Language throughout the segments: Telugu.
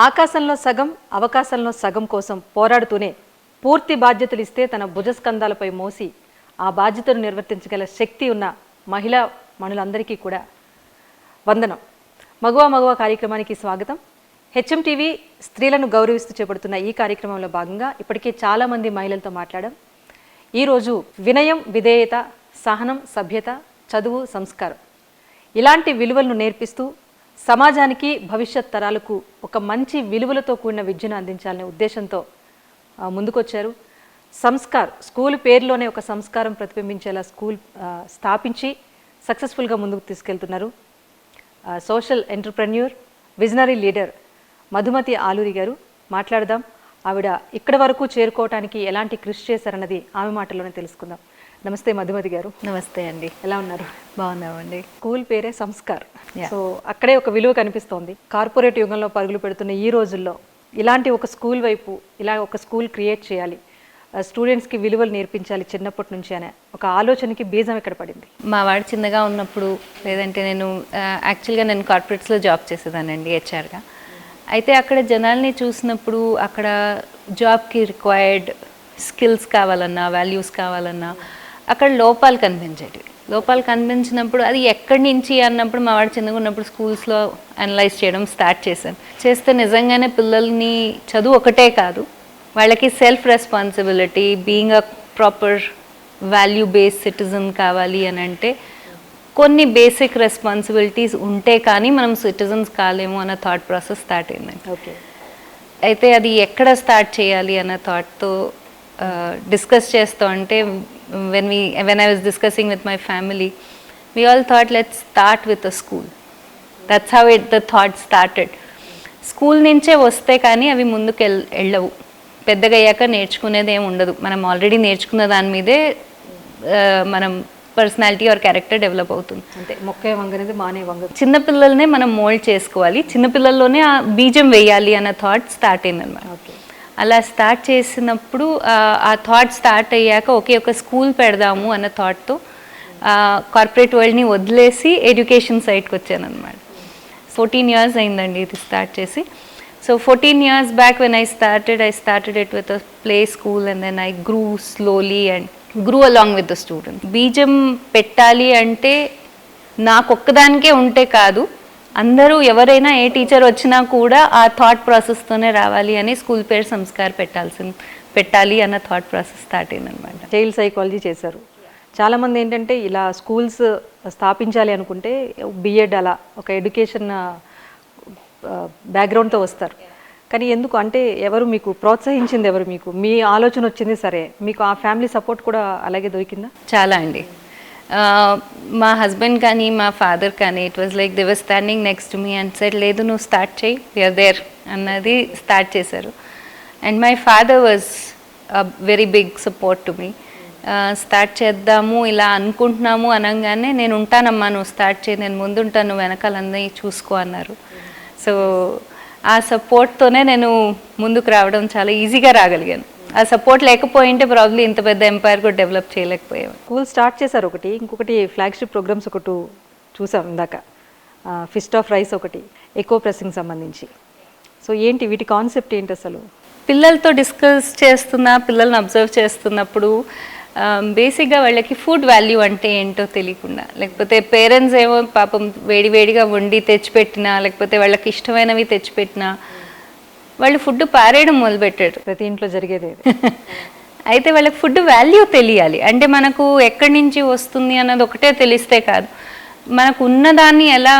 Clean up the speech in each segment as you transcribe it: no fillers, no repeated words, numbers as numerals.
ఆకాశంలో సగం అవకాశంలో సగం కోసం పోరాడుతూనే పూర్తి బాధ్యతలు ఇస్తే తన భుజస్కంధాలపై మోసి ఆ బాధ్యతను నిర్వర్తించగల శక్తి ఉన్న మహిళా మనులందరికీ కూడా వందనం. మగువా కార్యక్రమానికి స్వాగతం. హెచ్ఎంటీవీ స్త్రీలను గౌరవిస్తూ చేపడుతున్న ఈ కార్యక్రమంలో భాగంగా ఇప్పటికే చాలామంది మహిళలతో మాట్లాడాం. ఈరోజు వినయం, విధేయత, సహనం, సభ్యత, చదువు, సంస్కారం ఇలాంటి విలువలను నేర్పిస్తూ సమాజానికి, భవిష్యత్ తరాలకు ఒక మంచి విలువలతో కూడిన విద్యను అందించాలనే ఉద్దేశంతో ముందుకొచ్చారు. స్కూల్ పేరులోనే ఒక సంస్కారం ప్రతిబింబించేలా స్కూల్ స్థాపించి సక్సెస్ఫుల్గా ముందుకు తీసుకెళ్తున్నారు. Social entrepreneur, visionary leader Madhumathi Aluri garu. మాట్లాడదాం. ఆవిడ ఇక్కడి వరకు చేరుకోవటానికి ఎలాంటి కృషి చేశారన్నది ఆమె మాటల్లోనే తెలుసుకుందాం. నమస్తే మధుమతి గారు. నమస్తే అండి. ఎలా ఉన్నారు? బాగున్నామండి. స్కూల్ పేరే సంస్కార్. సో అక్కడే ఒక విలువ కనిపిస్తోంది. కార్పొరేట్ యుగంలో పరుగులు పెడుతున్న ఈ రోజుల్లో ఇలాంటి ఒక స్కూల్ వైపు ఇలా ఒక స్కూల్ క్రియేట్ చేయాలి, స్టూడెంట్స్కి విలువలు నేర్పించాలి చిన్నప్పటి నుంచి అనే ఒక ఆలోచనకి బీజం ఎక్కడ పడింది? మా వాడు చిన్నగా ఉన్నప్పుడు, లేదంటే యాక్చువల్గా నేను కార్పొరేట్స్లో జాబ్ చేసేదానండి హెచ్ఆర్గా. అయితే అక్కడ జనాల్ని చూసినప్పుడు అక్కడ జాబ్కి రిక్వైర్డ్ స్కిల్స్ కావాలన్నా, వాల్యూస్ కావాలన్నా అక్కడ లోపాలు కనిపించినప్పుడు అది ఎక్కడి నుంచి అన్నప్పుడు మా వాడు చిన్నగా ఉన్నప్పుడు స్కూల్స్లో అనలైజ్ చేయడం స్టార్ట్ చేస్తే నిజంగానే పిల్లల్ని చదువు ఒకటే కాదు, వాళ్ళకి self responsibility, being a proper value based citizen కావాలి అని అంటే కొన్ని బేసిక్ రెస్పాన్సిబిలిటీస్ ఉంటే కానీ మనం సిటిజన్స్ కాలేము అన్న థాట్ ప్రాసెస్ స్టార్ట్ అయిందండి. ఓకే. అయితే అది ఎక్కడ స్టార్ట్ చేయాలి అన్న థాట్తో డిస్కస్ చేస్తూ అంటే when I was discussing with my family, we all thought, let's start with a school. That's how the thought started. School నుంచే వస్తే కానీ అవి ముందుకు వెళ్ళవు, పెద్దగా అయ్యాక నేర్చుకునేది ఏమి ఉండదు. మనం ఆల్రెడీ నేర్చుకున్న దాని మీదే మనం పర్సనాలిటీ ఆర్ క్యారెక్టర్ డెవలప్ అవుతుంది. అంటే మొక్కే వంగనేది మానే వంగ. చిన్నపిల్లల్నే మనం మోల్డ్ చేసుకోవాలి, చిన్నపిల్లల్లోనే ఆ బీజం వేయాలి అన్న థాట్ స్టార్ట్ అయిందన్నమాట. ఓకే. అలా స్టార్ట్ చేసినప్పుడు ఆ థాట్ స్టార్ట్ అయ్యాక ఒక స్కూల్ పెడదాము అన్న థాట్తో కార్పొరేట్ వరల్డ్ని వదిలేసి ఎడ్యుకేషన్ సైడ్కి వచ్చాను అనమాట. 14 years అయిందండి ఇది స్టార్ట్ చేసి. So 14 years back when I started it with a play school and then I grew slowly and grew along with the students. బీజం పెట్టాలి అంటే నాకొక్కదానికే ఉంటే కాదు, ఎవరైనా ఏ టీచర్ వచ్చినా కూడా ఆ థాట్ ప్రాసెస్తోనే రావాలి అని స్కూల్ పేరు సంస్కార్ పెట్టాలి అన్న థాట్ ప్రాసెస్ స్టార్ట్ అయిందనమాట. చైల్డ్ సైకాలజీ చేశారు. చాలామంది ఏంటంటే ఇలా స్కూల్స్ స్థాపించాలి అనుకుంటే బిఎడ్ అలా ఒక ఎడ్యుకేషన్ బ్యాక్గ్రౌండ్తో వస్తారు. కానీ ఎందుకు అంటే ఎవరు మీకు ప్రోత్సహించింది? ఎవరు మీకు మీ ఆలోచన వచ్చింది సరే, మీకు ఆ ఫ్యామిలీ సపోర్ట్ కూడా అలాగే దొరికిందా? చాలా అండి. మా హస్బెండ్ కానీ మా ఫాదర్ కానీ it was like they were standing next to me and said, లేదు నువ్వు స్టార్ట్ చేయి, వీఆర్ దేర్ అన్నది స్టార్ట్ చేశారు. And my father was very big support to me. Start చేద్దాము ఇలా అనుకుంటున్నాము అనగానే, నేను ఉంటానమ్మా, నువ్వు స్టార్ట్ చేయి, నేను ముందుంటాను, నువ్వు వెనకాలందరినీ చూసుకో అన్నారు. సో ఆ సపోర్ట్తోనే నేను ముందుకు రావడం చాలా ఈజీగా రాగలిగాను. ఆ సపోర్ట్ లేకపోయింటే ప్రాబ్లీ ఇంత పెద్ద ఎంపైర్ కూడా డెవలప్ చేయలేకపోయాము. స్కూల్ స్టార్ట్ చేశారు ఒకటి, ఇంకొకటి ఫ్లాగ్షిప్ ప్రోగ్రామ్స్ ఒకటి చూసాం ఇందాక, ఫిస్ట్ ఆఫ్ రైస్ ఒకటి, ఎకో ప్రెసింగ్ సంబంధించి. సో ఏంటి వీటి కాన్సెప్ట్ ఏంటి అసలు? పిల్లలతో డిస్కస్ పిల్లల్ని అబ్జర్వ్ చేస్తున్నప్పుడు బేసిక్గా వాళ్ళకి ఫుడ్ వాల్యూ అంటే ఏంటో తెలియకుండా, లేకపోతే పేరెంట్స్ ఏమో పాపం వేడివేడిగా వండి తెచ్చిపెట్టినా, లేకపోతే వాళ్ళకి ఇష్టమైనవి తెచ్చిపెట్టినా వాళ్ళు ఫుడ్ పారేయడం మొదలుపెట్టారు. ప్రతి ఇంట్లో జరిగేది. అయితే వాళ్ళకి ఫుడ్ వాల్యూ తెలియాలి. అంటే మనకు ఎక్కడి నుంచి వస్తుంది అన్నది ఒకటే తెలిస్తే కాదు, మనకు ఉన్నదాన్ని ఎలా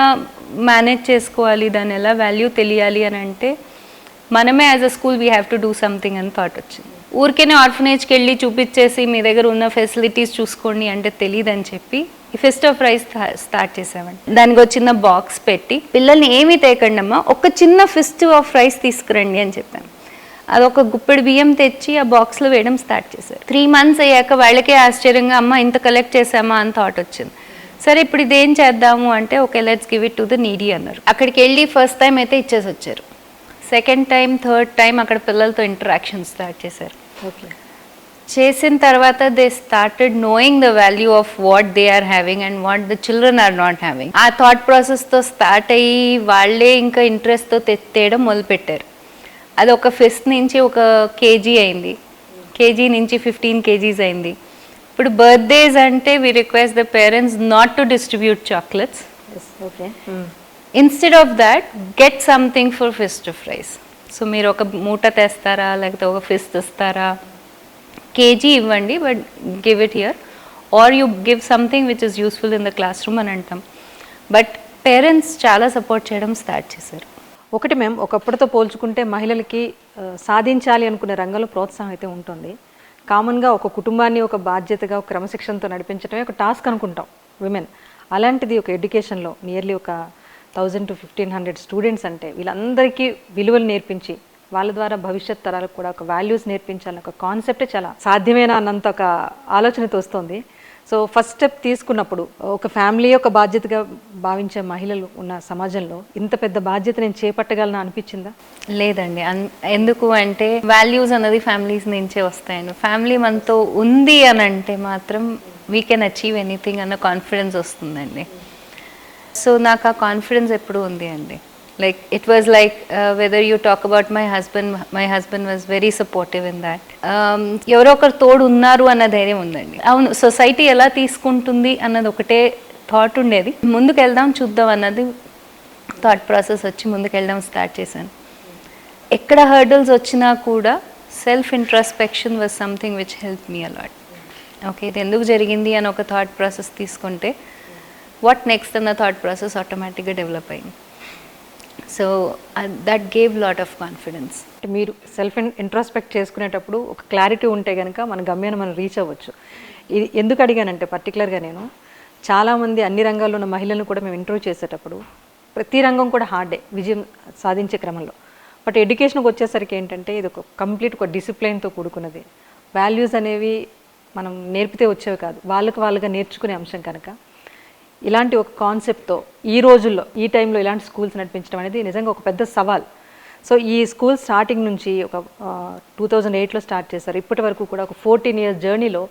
మేనేజ్ చేసుకోవాలి, దాన్ని ఎలా వాల్యూ తెలియాలి అని అంటే మనమే as a school we have to do something అని థాట్ వచ్చింది. ఊరికేనే ఆర్ఫనేజ్కి వెళ్ళి చూపించేసి మీ దగ్గర ఉన్న ఫెసిలిటీస్ చూసుకోండి అంటే తెలియదని చెప్పి ఈ ఫిస్ట్ ఆఫ్ రైస్ స్టార్ట్ చేసామండి. దానికి ఒక చిన్న బాక్స్ పెట్టి పిల్లల్ని ఏమీ తేకండి అమ్మా, ఒక చిన్న ఫిస్ట్ ఆఫ్ రైస్ తీసుకురండి అని చెప్పాను. అదొక గుప్పెడు బియ్యం తెచ్చి ఆ బాక్స్లో వేయడం స్టార్ట్ చేశారు. 3 months అయ్యాక వాళ్ళకే ఆశ్చర్యంగా, అమ్మ ఇంత కలెక్ట్ చేసామా అని థాట్ వచ్చింది. సరే ఇప్పుడు ఇదేం చేద్దాము అంటే, okay let's give it to the needy అన్నారు. అక్కడికి వెళ్ళి ఫస్ట్ టైం అయితే ఇచ్చేసి వచ్చారు. సెకండ్ టైం, థర్డ్ టైం అక్కడ పిల్లలతో ఇంటరాక్షన్ స్టార్ట్ చేశారు. ఓకే. చేసిన తర్వాత they started knowing the value of what they are having and what the children are not having. ఆ థాట్ ప్రాసెస్తో స్టార్ట్ అయ్యి వాళ్ళే ఇంకా ఇంట్రెస్ట్తో తేయడం మొదలుపెట్టారు. అది ఒక ఫిఫ్త్ నుంచి ఒక కేజీ అయింది, కేజీ నుంచి 15 kgs అయింది. ఇప్పుడు బర్త్డేస్ అంటే we request the parents not to distribute chocolates. Okay. Instead of that get something for feast fries. So మీరు ఒక మూట తెస్తారా, లేకపోతే ఒక ఫిస్ట్ ఇస్తారా, కేజీ ఇవ్వండి, but give it here, or you give something which is useful in the class room అని అంటాం. బట్ పేరెంట్స్ చాలా సపోర్ట్ చేయడం స్టార్ట్ చేశారు. ఒకటి మ్యామ్, ఒకప్పటితో పోల్చుకుంటే మహిళలకి సాధించాలి అనుకునే రంగంలో ప్రోత్సాహం అయితే ఉంటుంది. కామన్గా ఒక కుటుంబాన్ని ఒక బాధ్యతగా ఒక క్రమశిక్షణతో నడిపించడమే ఒక టాస్క్ అనుకుంటాం విమెన్. అలాంటిది ఒక ఎడ్యుకేషన్లో నియర్లీ ఒక 1000 to 1500 స్టూడెంట్స్ అంటే వీళ్ళందరికీ విలువలు నేర్పించి వాళ్ళ ద్వారా భవిష్యత్ తరాలకు కూడా ఒక వాల్యూస్ నేర్పించాలని ఒక కాన్సెప్టే చాలా సాధ్యమేనా అన్నంత ఒక ఆలోచనతో వస్తుంది. సో ఫస్ట్ స్టెప్ తీసుకున్నప్పుడు ఒక ఫ్యామిలీ ఒక బాధ్యతగా భావించే మహిళలు ఉన్న సమాజంలో ఇంత పెద్ద బాధ్యత నేను చేపట్టగలనా అనిపించిందా? లేదండి. ఎందుకు అంటే వాల్యూస్ అన్నది ఫ్యామిలీస్ నుంచే వస్తాయండి. ఫ్యామిలీ మనతో ఉంది అని అంటే మాత్రం వీ కెన్ అచీవ్ ఎనీథింగ్ అన్న కాన్ఫిడెన్స్ వస్తుందండి. సో నాకు ఆ కాన్ఫిడెన్స్ ఎప్పుడు ఉంది అండి. Like it was like whether you talk about my husband was very supportive in that. ఎవరో ఒకరు తోడు ఉన్నారు అన్న ధైర్యం ఉందండి. అవును, సొసైటీ ఎలా తీసుకుంటుంది అన్నది ఒకటే థాట్ ఉండేది. ముందుకు వెళ్దాం చూద్దాం అన్నది థాట్ ప్రాసెస్ వచ్చి ముందుకు వెళ్ళడం స్టార్ట్ చేశాను. ఎక్కడ హర్డల్స్ వచ్చినా కూడా self introspection was something which help me a lot. Okay, ఇది ఎందుకు జరిగింది అని ఒక థాట్ ప్రాసెస్ తీసుకుంటే వాట్ నెక్స్ట్ అన్న థాట్ ప్రాసెస్ ఆటోమేటిక్గా డెవలప్ అయింది. So that gave lot of confidence. మీరు సెల్ఫ్ ఇంట్రాస్పెక్ట్ చేసుకునేటప్పుడు ఒక క్లారిటీ ఉంటే కనుక మన గమ్యాన్ని మనం రీచ్ అవ్వచ్చు. ఇది ఎందుకు అడిగానంటే పర్టికులర్గా నేను చాలామంది అన్ని రంగాల్లో ఉన్న మహిళలను కూడా మేము ఇంటర్వ్యూ చేసేటప్పుడు ప్రతి రంగం కూడా హార్డే విజయం సాధించే క్రమంలో. బట్ ఎడ్యుకేషన్కి వచ్చేసరికి ఏంటంటే ఇది ఒక కంప్లీట్ ఒక డిసిప్లైన్తో కూడుకున్నది. వాల్యూస్ అనేవి మనం నేర్పితే వచ్చేవి కాదు, వాళ్ళుగా నేర్చుకునే అంశం కనుక ఇలాంటి ఒక కాన్సెప్ట్తో ఈ రోజుల్లో ఈ టైంలో ఇలాంటి స్కూల్స్ నడిపించడం అనేది నిజంగా ఒక పెద్ద సవాల్. సో ఈ స్కూల్ స్టార్టింగ్ నుంచి ఒక 2008లో స్టార్ట్ చేశారు. ఇప్పటి వరకు కూడా ఒక 14 years జర్నీలో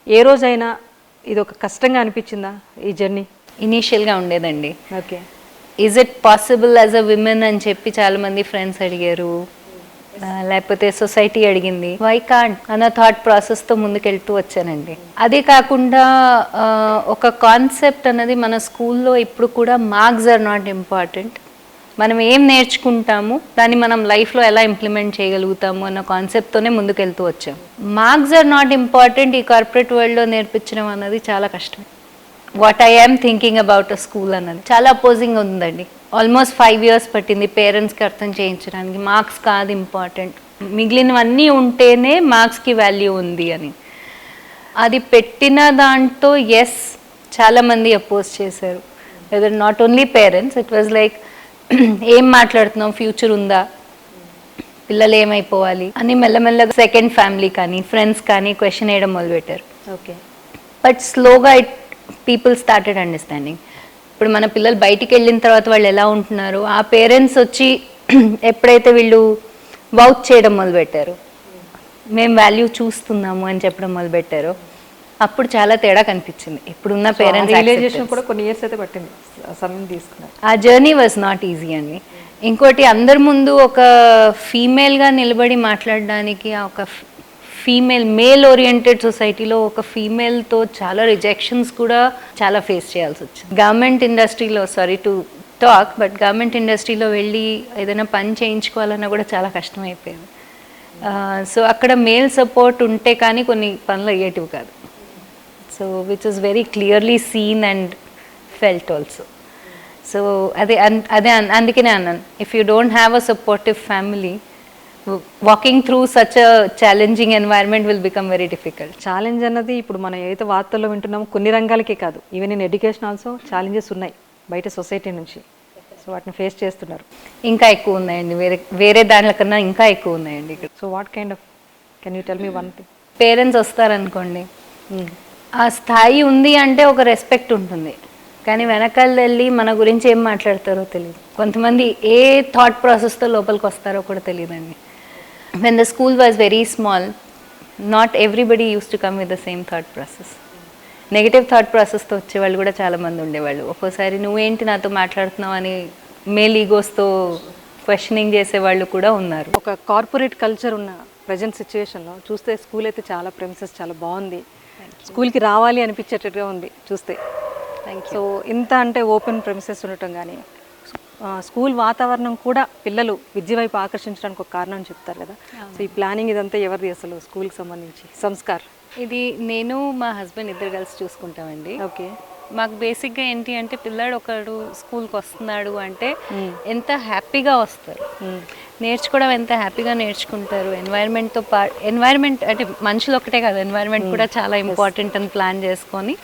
ఏ రోజైనా ఇది ఒక కష్టంగా అనిపించిందా ఈ జర్నీ? ఇనీషియల్గా ఉండేదండి. Okay, is it possible as a women అని చెప్పి చాలామంది ఫ్రెండ్స్ అడిగారు, లేకపోతే సొసైటీ అడిగింది. వై కాంట్ అన్న థాట్ ప్రాసెస్తో ముందుకెళ్తూ వచ్చానండి. అదే కాకుండా ఒక కాన్సెప్ట్ అన్నది మన స్కూల్లో ఇప్పుడు కూడా మార్క్స్ ఆర్ నాట్ ఇంపార్టెంట్, మనం ఏం నేర్చుకుంటాము దాన్ని మనం లైఫ్లో ఎలా ఇంప్లిమెంట్ చేయగలుగుతాము అన్న కాన్సెప్ట్తోనే ముందుకెళ్తూ వచ్చాం. మార్క్స్ ఆర్ నాట్ ఇంపార్టెంట్ ఈ కార్పొరేట్ వరల్డ్లో నేర్పించడం అన్నది చాలా కష్టం. What I am thinking about a school అన్నది చాలా అపోజింగ్ ఉందండి. ఆల్మోస్ట్ 5 years పట్టింది పేరెంట్స్కి అర్థం చేయించడానికి. మార్క్స్ కాదు ఇంపార్టెంట్, మిగిలినవన్నీ ఉంటేనే మార్క్స్కి వాల్యూ ఉంది అని. అది పెట్టిన దాంట్లో ఎస్ చాలామంది అపోజ్ చేశారు. Whether not only parents, it was like ఏం మాట్లాడుతున్నాం, ఫ్యూచర్ ఉందా, పిల్లలు ఏమైపోవాలి అని మెల్లమెల్లగా సెకండ్ ఫ్యామిలీ కానీ ఫ్రెండ్స్ కానీ క్వశ్చన్ వేయడం మొదలుపెట్టారు. ఓకే, బట్ స్లోగా పీపుల్ స్టార్టెడ్ అండర్స్టాండింగ్. ఇప్పుడు మన పిల్లలు బయటికి వెళ్ళిన తర్వాత వాళ్ళు ఎలా ఉంటున్నారు, ఆ పేరెంట్స్ వచ్చి ఎప్పుడైతే వీళ్ళు వౌచ్ చేయడం మొదలుపెట్టారు, మేము వాల్యూ చూస్తున్నాము అని చెప్పడం మొదలుపెట్టారు, అప్పుడు చాలా తేడా కనిపించింది. ఇప్పుడున్న పేరెంట్స్ రియలైజేషన్ కూడా కొన్ని ఇయర్స్ అయితే పట్టింది, సమయం తీసుకున్నారు. ఆ జర్నీ వాజ్ నాట్ ఈజీ అండి. ఇంకోటి అందరి ముందు ఒక ఫీమేల్గా నిలబడి మాట్లాడడానికి, ఒక మేల్ ఓరియంటెడ్ సొసైటీలో ఒక ఫీమేల్తో చాలా రిజెక్షన్స్ కూడా చాలా ఫేస్ చేయాల్సి వచ్చింది. గవర్నమెంట్ ఇండస్ట్రీలో, sorry to talk, but government ఇండస్ట్రీలో వెళ్ళి ఏదైనా పని చేయించుకోవాలన్నా కూడా చాలా కష్టమైపోయింది. సో అక్కడ మేల్ సపోర్ట్ ఉంటే కానీ కొన్ని పనులు అయ్యేటివి కాదు. So which is very clearly seen and felt also. So అదే అందుకనే అన్నాను, if you don't have a supportive family, walking through such a challenging environment will become very difficult. Challenge అన్నది ఇప్పుడు మనం ఏదైతే వార్తల్లో వింటున్నామో కొన్ని రంగాలకే కాదు, even in education also challenges ఉన్నాయి బయట సొసైటీ నుంచి. సో వాటిని ఫేస్ చేస్తున్నారు. ఇంకా ఎక్కువ ఉన్నాయండి, వేరే దానిల కన్నా ఇంకా ఎక్కువ ఉన్నాయండి ఇక్కడ. So what kind of, can you tell me one thing? Parents వస్తారనుకోండి, ఆ స్థాయి ఉంది అంటే ఒక రెస్పెక్ట్ ఉంటుంది, కానీ వెనకాల వెళ్ళి మన గురించి ఏం మాట్లాడతారో తెలియదు. కొంతమంది ఏ థాట్ ప్రాసెస్తో లోపలికి వస్తారో కూడా తెలియదండి. When the school was very small, not everybody used to come with the same thought process. Negative thought ప్రాసెస్తో వచ్చేవాళ్ళు కూడా చాలామంది ఉండేవాళ్ళు. ఒక్కోసారి నువ్వేంటి నాతో మాట్లాడుతున్నావు అని మేల్ ఈగోస్తో క్వశ్చనింగ్ చేసే వాళ్ళు కూడా ఉన్నారు. ఒక కార్పొరేట్ కల్చర్ ఉన్న ప్రజెంట్ సిచ్యువేషన్లో చూస్తే స్కూల్ అయితే చాలా ప్రెమిసెస్ చాలా బాగుంది, స్కూల్కి రావాలి అనిపించేటట్టుగా ఉంది చూస్తే. సో ఇంత అంటే ఓపెన్ ప్రెమిసెస్ ఉండటం కానీ స్కూల్ వాతావరణం కూడా పిల్లలు విద్య వైపు ఆకర్షించడానికి ఒక కారణం చెప్తారు కదా. సో ఈ ప్లానింగ్ ఇదంతా ఎవరిది అసలు స్కూల్కి సంబంధించి? సంస్కార్. ఇది నేను మా హస్బెండ్ ఇద్దరు కలిసి చూసుకుంటామండి. ఓకే. మాకు బేసిక్గా ఏంటి అంటే పిల్లాడు ఒకడు స్కూల్కి వస్తున్నాడు అంటే ఎంత హ్యాపీగా వస్తారు, నేర్చుకోవడం ఎంత హ్యాపీగా నేర్చుకుంటారు. ఎన్వైర్న్మెంట్ అంటే మనుషులు ఒకటే కాదు, ఎన్వైర్న్మెంట్ కూడా చాలా ఇంపార్టెంట్ అని ప్లాన్ చేసుకొని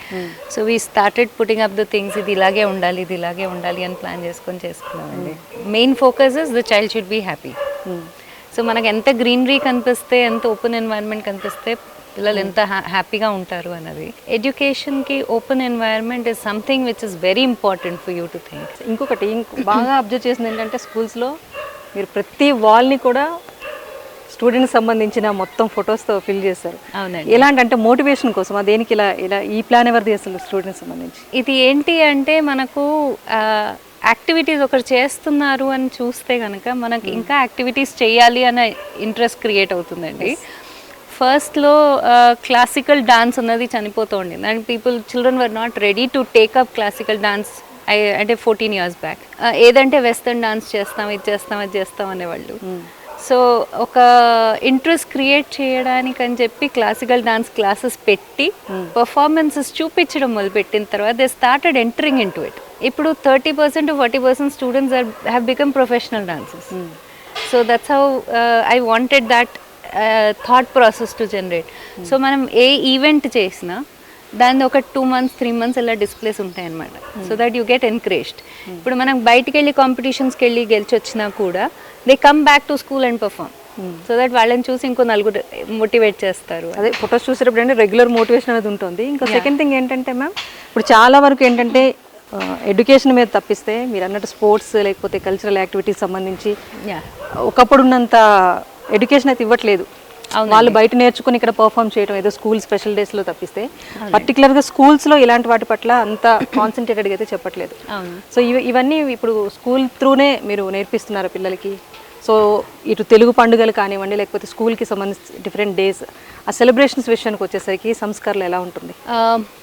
so we started putting up the things. ఇది ఇలాగే ఉండాలి, ఇది ఇలాగే ఉండాలి అని ప్లాన్ చేసుకున్నామండి. Main focus is the child should be happy. So మనకు ఎంత గ్రీనరీ కనిపిస్తే, ఎంత ఓపెన్ ఎన్వైర్న్మెంట్ కనిపిస్తే పిల్లలు ఎంత హ్యాపీగా ఉంటారు అన్నది. ఎడ్యుకేషన్కి open environment is something which is very important for you to think. ఇంకొకటి బాగా అబ్జర్వ్ చేసింది ఏంటంటే స్కూల్స్లో మీరు ప్రతి వాల్ని కూడా స్టూడెంట్కి సంబంధించిన మొత్తం ఫొటోస్తో ఫిల్ చేస్తారు. అవునండి. ఎలాంటి మోటివేషన్ కోసం దేనికి ఇలా ఈ ప్లాన్ ఎవరిది అసలు స్టూడెంట్స్ సంబంధించి? ఇది ఏంటి అంటే మనకు యాక్టివిటీస్ ఒకరు చేస్తున్నారు అని చూస్తే కనుక మనకి ఇంకా యాక్టివిటీస్ చేయాలి అనే ఇంట్రెస్ట్ క్రియేట్ అవుతుందండి. ఫస్ట్లో క్లాసికల్ డాన్స్ ఉన్నది చనిపోతూ ఉండింది and children were not ready to take up classical dance. అంటే 14 years బ్యాక్ ఏదంటే వెస్టర్న్ డాన్స్ చేస్తాం, ఇది చేస్తాం, అది చేస్తాం అనేవాళ్ళు. సో ఒక ఇంట్రెస్ట్ క్రియేట్ చేయడానికి అని చెప్పి క్లాసికల్ డాన్స్ క్లాసెస్ పెట్టి పర్ఫార్మెన్సెస్ చూపించడం మొదలుపెట్టిన తర్వాత they started entering in to it. ఇప్పుడు 30% to 40% students have become professional dancers. So that's how I wanted that thought process to generate. So మనం ఏ ఈవెంట్ చేసినా దాన్ని ఒక 2 months 3 months ఇలా డిస్ప్లేస్ ఉంటాయి అనమాట. So that you get encouraged. ఇప్పుడు మనం బయటికి వెళ్ళి కాంపిటీషన్స్కి వెళ్ళి గెలిచి వచ్చినా కూడా they come back to school and perform. So that వాళ్ళని చూసి ఇంకో నలుగురు మోటివేట్ చేస్తారు. అదే ఫొటోస్ చూసేటప్పుడు అంటే రెగ్యులర్ మోటివేషన్ అనేది ఉంటుంది. ఇంకా సెకండ్ థింగ్ ఏంటంటే మ్యామ్, ఇప్పుడు చాలా వరకు ఏంటంటే ఎడ్యుకేషన్ మీద తప్పిస్తే మీరు అన్నట్టు స్పోర్ట్స్ లేకపోతే కల్చరల్ యాక్టివిటీస్ సంబంధించి ఒకప్పుడు ఉన్నంత ఎడ్యుకేషన్ అయితే ఇవ్వట్లేదు. వాళ్ళు బయట నేర్చుకుని ఇక్కడ పర్ఫామ్ చేయడం ఏదో స్కూల్ స్పెషల్ డేస్లో తప్పిస్తే పర్టికులర్గా స్కూల్స్లో ఇలాంటి వాటి పట్ల అంత కాన్సన్ట్రేటెడ్గా అయితే చెప్పట్లేదు. సో ఇవన్నీ ఇప్పుడు స్కూల్ త్రూనే మీరు నేర్పిస్తున్నారు పిల్లలకి. సో ఇటు తెలుగు పండుగలు కానివ్వండి లేకపోతే స్కూల్కి సంబంధించి డిఫరెంట్ డేస్ ఆ సెలబ్రేషన్స్ విషయానికి వచ్చేసరికి సంస్కారాలు ఎలా ఉంటుంది?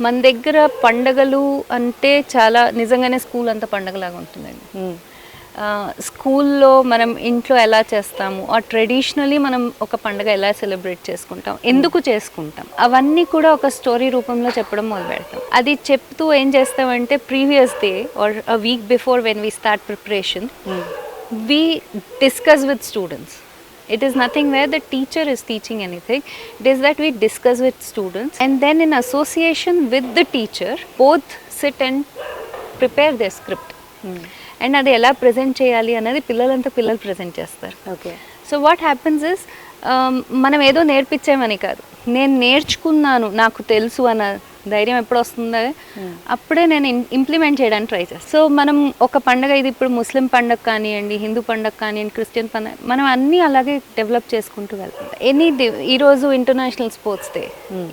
మన దగ్గర పండుగలు అంటే చాలా నిజంగానే స్కూల్ అంతా పండుగలాగా ఉంటుందండి. స్కూల్లో మనం ఇంట్లో ఎలా చేస్తాము, ఆ ట్రెడిషనలీ మనం ఒక పండుగ ఎలా సెలబ్రేట్ చేసుకుంటాం, ఎందుకు చేసుకుంటాం, అవన్నీ కూడా ఒక స్టోరీ రూపంలో చెప్పడం మొదలు పెడతాం. అది చెప్తూ ఏం చేస్తామంటే previous day or a week before when we start preparation we discuss with students. It is nothing where the teacher is teaching anything. It is that we discuss with students and then in association with the teacher both sit and prepare their script. And అది ఎలా ప్రజెంట్ చేయాలి అనేది పిల్లలు ప్రజెంట్ చేస్తారు. Okay. So what happens is మనం ఏదో నేర్పించామని కాదు, నేను నేర్చుకున్నాను నాకు తెలుసు అన్న ధైర్యం ఎప్పుడు వస్తుందో అప్పుడే నేను ఇంప్లిమెంట్ చేయడానికి ట్రై చేస్తాను. సో మనం ఒక పండుగ, ఇది ఇప్పుడు ముస్లిం పండుగ కానివ్వండి, హిందూ పండుగ కానివ్వండి, క్రిస్టియన్ పండుగ, మనం అన్నీ అలాగే డెవలప్ చేసుకుంటూ వెళ్తాం. ఈరోజు international sports day,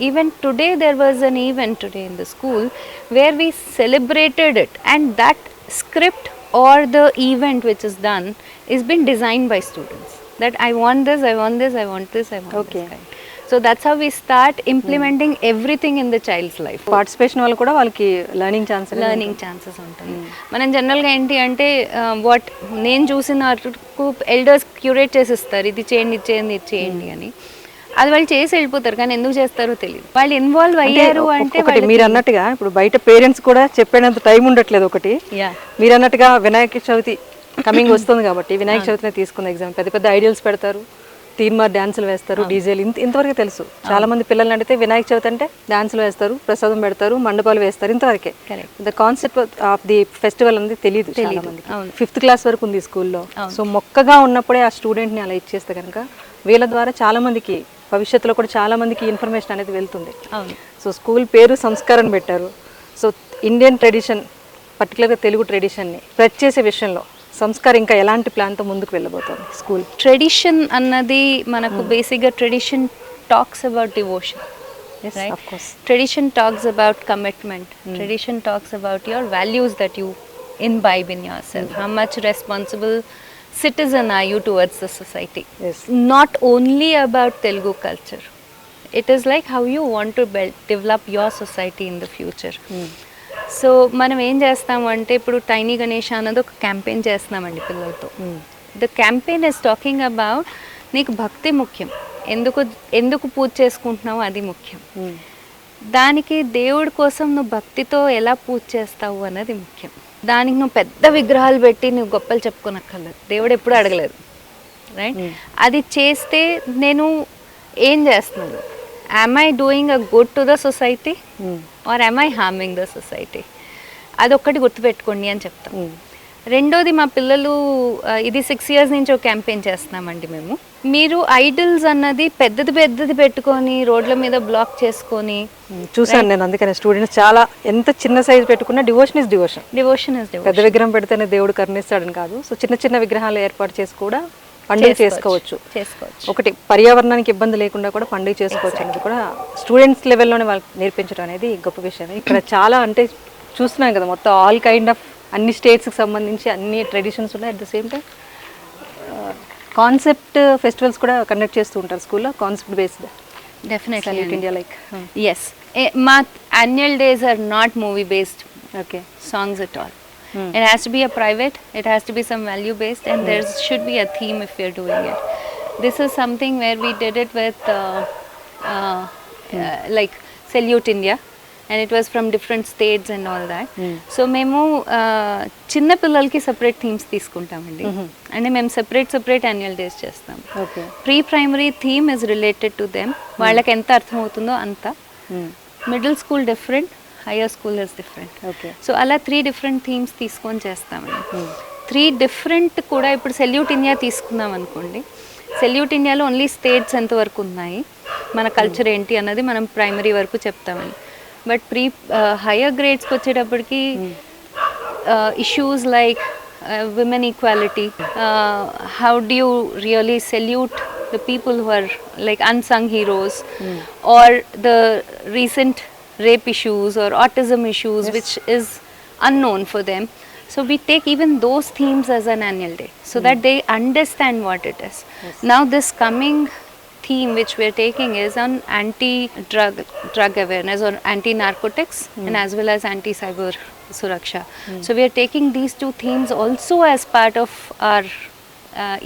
even today there was an event today in the school where we celebrated it and that script or the event which is done is been designed by students, that I want this, I want this, I want this, I want okay. this kind. So that's how we start implementing everything in the child's life. Participation వల్ల కూడా వాళ్ళకి లెర్నింగ్ ఛాన్సెస్ ఉంటాయి. మనం జనరల్గా ఏంటి అంటే వాట్ నేను చూసిన ఎల్డర్స్ క్యూరేట్ చేసిస్తారు, ఇది చేయండి ఇది చేయండి ఇది చేయండి అని. అది వాళ్ళు చేసి వెళ్ళిపోతారు, కానీ ఎందుకు చేస్తారో తెలియదు. వాళ్ళు ఇన్వాల్వ్ అయ్యారు అంటే మీరు అన్నట్టుగా ఇప్పుడు బయట పేరెంట్స్ కూడా చెప్పేంత టైం ఉండట్లేదు. ఒకటి మీరు అన్నట్టుగా వినాయక చవితి కమింగ్ వస్తుంది కాబట్టి వినాయక చవితిని తీసుకున్న ఎగ్జామ్ పెద్ద పెద్ద ఐడియల్స్ పెడతారు, తీన్మార్ డ్యాన్సులు వేస్తారు, డీజేలు. ఇంతవరకు తెలుసు. చాలా మంది పిల్లల్ని అడిగితే వినాయక చవితి అంటే డ్యాన్సులు వేస్తారు, ప్రసాదం పెడతారు, మండపాలు వేస్తారు, ఇంతవరకే. The concept of the festival అనేది తెలియదు చాలా మందికి. 5th class వరకు ఉంది స్కూల్లో. సో మొక్కగా ఉన్నప్పుడే ఆ స్టూడెంట్ని అలా ఇచ్చేస్తే కనుక వీళ్ళ ద్వారా చాలా మందికి భవిష్యత్తులో కూడా చాలా మందికి ఇన్ఫర్మేషన్ అనేది వెళ్తుంది. సో స్కూల్ పేరు సంస్కారం పెట్టారు. సో ఇండియన్ ట్రెడిషన్, పర్టికులర్గా తెలుగు ట్రెడిషన్ని స్ప్రెడ్ చేసే విషయంలో సంస్కారం ఇంకా ఎలాంటి ప్లాన్తో ముందుకు వెళ్ళబోతుంది స్కూల్? ట్రెడిషన్ అన్నది మనకు బేసిక్గా tradition talks about devotion. Tradition talks about commitment. Tradition talks about your values that you imbibe in yourself. How much responsible citizen are you towards the society? Yes. Not only about Telugu culture. It is like how you want to develop your society in the future. So మనం ఏం చేస్తామంటే ఇప్పుడు టైనీ గణేష్ అన్నది ఒక క్యాంపెయిన్ చేస్తున్నామండి పిల్లలతో. The campaign is talking about నీకు భక్తి ముఖ్యం, ఎందుకు పూజ చేసుకుంటున్నావు అది ముఖ్యం. దానికి దేవుడి కోసం నువ్వు భక్తితో ఎలా పూజ చేస్తావు అన్నది ముఖ్యం. దానికి నువ్వు పెద్ద విగ్రహాలు పెట్టి నువ్వు గొప్పలు చెప్పుకోనక్కర్లేదు, దేవుడు ఎప్పుడు అడగలేదు, రైట్? అది చేస్తే నేను ఏం చేస్తున్నాను, am I doing a good to the society or am I harming the society? అదొక్కటి గుర్తుపెట్టుకోండి అని చెప్తాం. రెండోది మా పిల్లలు ఇది 6 years నుంచి ఒక క్యాంపెయిన్ చేస్తున్నామండి మేము. మీరు ఐడల్స్ అన్నది పెద్దది పెట్టుకొని రోడ్ల మీద బ్లాక్ చేసుకొని చూసాను నేను. అందుకనే స్టూడెంట్స్ చాలా ఎంత చిన్న సైజ్ పెట్టుకున్నా డివోషన్ ఇస్ డివోషన్. పెద్ద విగ్రహం పెడితేనే దేవుడు కరుణిస్తాడని కాదు. సో చిన్న విగ్రహాలు ఏర్పాటు చేసి కూడా పండుగ చేసుకోవచ్చు. ఒకటి పర్యావరణానికి ఇబ్బంది లేకుండా కూడా పండుగ చేసుకోవచ్చు అనేది కూడా స్టూడెంట్స్ లెవెల్లోనే వాళ్ళకి నేర్పించడం అనేది గొప్ప విషయం. ఇక్కడ చాలా అంటే చూస్తున్నాం కదా, మొత్తం ఆల్ కైండ్ ఆఫ్ అన్ని స్టేట్స్కి సంబంధించి అన్ని ట్రెడిషన్స్ ఉన్నాయి. At the same time concept festivals కూడా కండక్ట్ చేస్తూ ఉంటారు స్కూల్లో, concept based. Definitely India like yes. మా annual days are not movie based okay songs at all. It has to be a private, it has to be some value based, and there should be a theme if you're doing it. This is something where we did it with like Salute India, and it was from different states and all that. So మేము చిన్న పిల్లలకి సెపరేట్ థీమ్స్ తీసుకుంటామండి. అంటే మేము సెపరేట్ యాన్యువల్ డేస్ చేస్తాం. Pre primary theme is related to them, వాళ్ళకి ఎంత అర్థమవుతుందో అంత. Middle school different, hire school is different. So అలా 3 different థీమ్స్ తీసుకొని చేస్తామండి. 3 different కూడా. ఇప్పుడు సెల్యూట్ ఇండియా తీసుకున్నాం అనుకోండి, సెల్యూట్ ఇండియాలో ఓన్లీ స్టేట్స్ ఎంతవరకు ఉన్నాయి, మన కల్చర్ ఏంటి అన్నది మనం ప్రైమరీ వరకు చెప్తామండి. బట్ హైయర్ గ్రేడ్స్కి వచ్చేటప్పటికి issues like women equality, how do you really salute the people who are like unsung heroes, or the recent rape issues or autism issues, which is unknown for them. So we take even those themes as an annual day so that they understand what it is. Now this coming theme which we are taking is on anti-drug awareness or anti-narcotics and as well as anti-cyber suraksha. So we are taking these 2 themes also as part of our